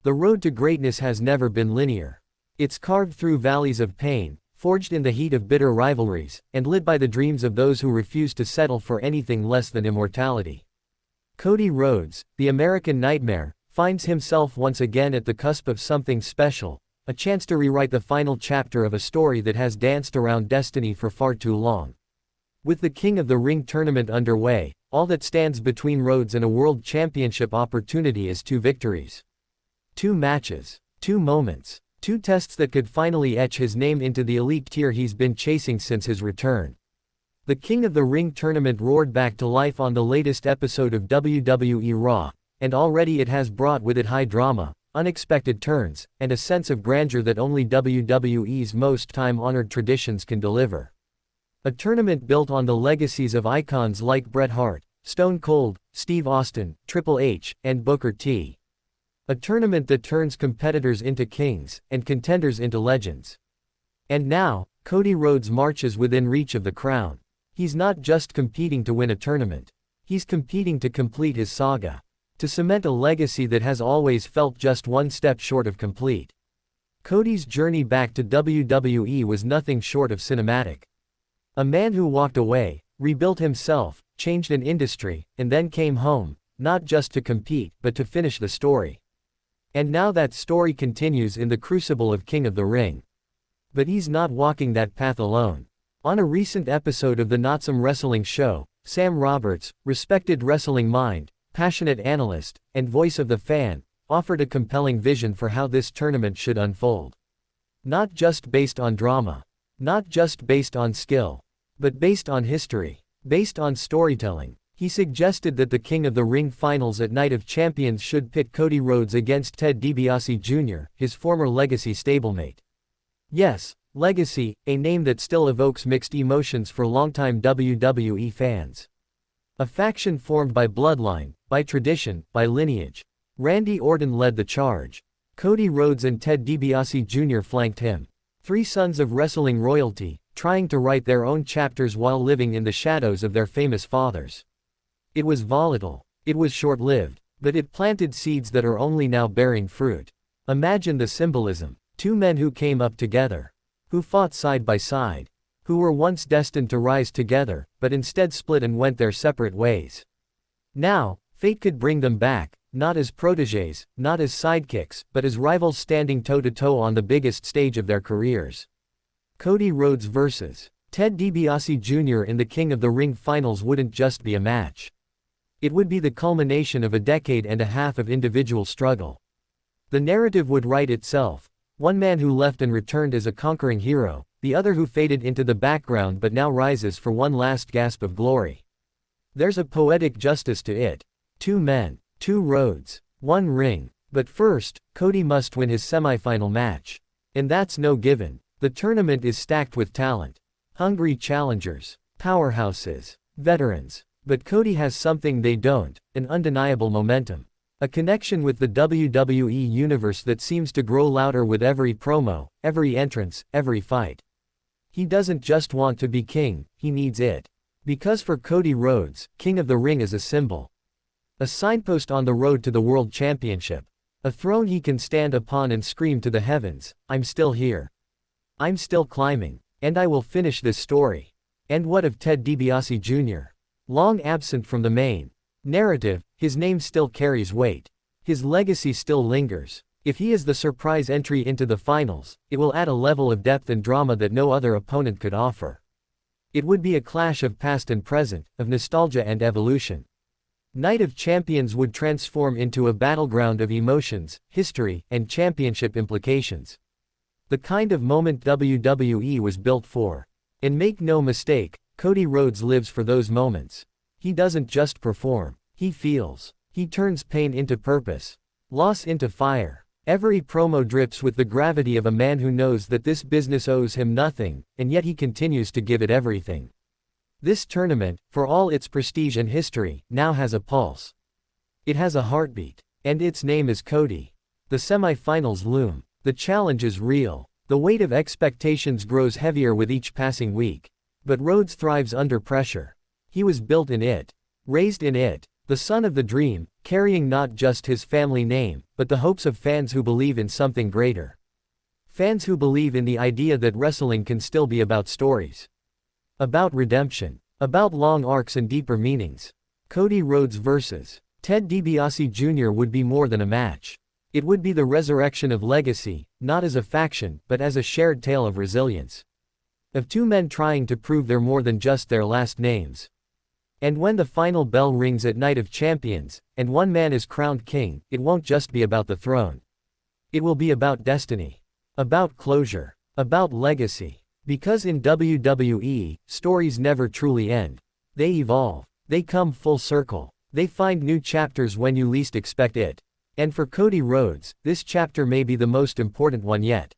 The road to greatness has never been linear. It's carved through valleys of pain, forged in the heat of bitter rivalries, and lit by the dreams of those who refuse to settle for anything less than immortality. Cody Rhodes, the American nightmare, finds himself once again at the cusp of something special, a chance to rewrite the final chapter of a story that has danced around destiny for far too long. With the King of the Ring tournament underway, all that stands between Rhodes and a world championship opportunity is 2 victories. 2 matches, 2 moments, 2 tests that could finally etch his name into the elite tier he's been chasing since his return. The King of the Ring tournament roared back to life on the latest episode of WWE Raw, and already it has brought with it high drama, unexpected turns, and a sense of grandeur that only WWE's most time-honored traditions can deliver. A tournament built on the legacies of icons like Bret Hart, Stone Cold, Steve Austin, Triple H, and Booker T. A tournament that turns competitors into kings, and contenders into legends. And now, Cody Rhodes marches within reach of the crown. He's not just competing to win a tournament. He's competing to complete his saga. To cement a legacy that has always felt just one step short of complete. Cody's journey back to WWE was nothing short of cinematic. A man who walked away, rebuilt himself, changed an industry, and then came home, not just to compete, but to finish the story. And now that story continues in the crucible of King of the Ring. But he's not walking that path alone. On a recent episode of the Notsome Wrestling Show, Sam Roberts, respected wrestling mind, passionate analyst, and voice of the fan, offered a compelling vision for how this tournament should unfold. Not just based on drama. Not just based on skill. But based on history. Based on storytelling. He suggested that the King of the Ring finals at Night of Champions should pit Cody Rhodes against Ted DiBiase Jr., his former Legacy stablemate. Yes, Legacy, a name that still evokes mixed emotions for longtime WWE fans. A faction formed by bloodline, by tradition, by lineage. Randy Orton led the charge. Cody Rhodes and Ted DiBiase Jr. flanked him. 3 sons of wrestling royalty, trying to write their own chapters while living in the shadows of their famous fathers. It was volatile, it was short-lived, but it planted seeds that are only now bearing fruit. Imagine the symbolism. 2 men who came up together. Who fought side by side. Who were once destined to rise together, but instead split and went their separate ways. Now, fate could bring them back, not as protégés, not as sidekicks, but as rivals standing toe-to-toe on the biggest stage of their careers. Cody Rhodes vs. Ted DiBiase Jr. in the King of the Ring finals wouldn't just be a match. It would be the culmination of a decade and a half of individual struggle. The narrative would write itself. One man who left and returned as a conquering hero, the other who faded into the background but now rises for one last gasp of glory. There's a poetic justice to it. 2 men, 2 roads, 1 ring. But first, Cody must win his semifinal match. And that's no given. The tournament is stacked with talent. Hungry challengers, powerhouses, veterans. But Cody has something they don't, an undeniable momentum. A connection with the WWE universe that seems to grow louder with every promo, every entrance, every fight. He doesn't just want to be king, he needs it. Because for Cody Rhodes, King of the Ring is a symbol. A signpost on the road to the World Championship. A throne he can stand upon and scream to the heavens, I'm still here. I'm still climbing. And I will finish this story. And what of Ted DiBiase Jr.? Long absent from the main narrative, his name still carries weight. His legacy still lingers. If he is the surprise entry into the finals, it will add a level of depth and drama that no other opponent could offer. It would be a clash of past and present, of nostalgia and evolution. Night of Champions would transform into a battleground of emotions, history, and championship implications. The kind of moment WWE was built for. And make no mistake, Cody Rhodes lives for those moments. He doesn't just perform, he feels. He turns pain into purpose. Loss into fire. Every promo drips with the gravity of a man who knows that this business owes him nothing, and yet he continues to give it everything. This tournament, for all its prestige and history, now has a pulse. It has a heartbeat. And its name is Cody. The semi-finals loom. The challenge is real. The weight of expectations grows heavier with each passing week. But Rhodes thrives under pressure. He was built in it. Raised in it. The son of the dream, carrying not just his family name, but the hopes of fans who believe in something greater. Fans who believe in the idea that wrestling can still be about stories. About redemption. About long arcs and deeper meanings. Cody Rhodes vs. Ted DiBiase Jr. would be more than a match. It would be the resurrection of legacy, not as a faction, but as a shared tale of resilience. Of two men trying to prove they're more than just their last names. And when the final bell rings at Night of Champions, and one man is crowned king, it won't just be about the throne. It will be about destiny. About closure. About legacy. Because in WWE, stories never truly end. They evolve. They come full circle. They find new chapters when you least expect it. And for Cody Rhodes, this chapter may be the most important one yet.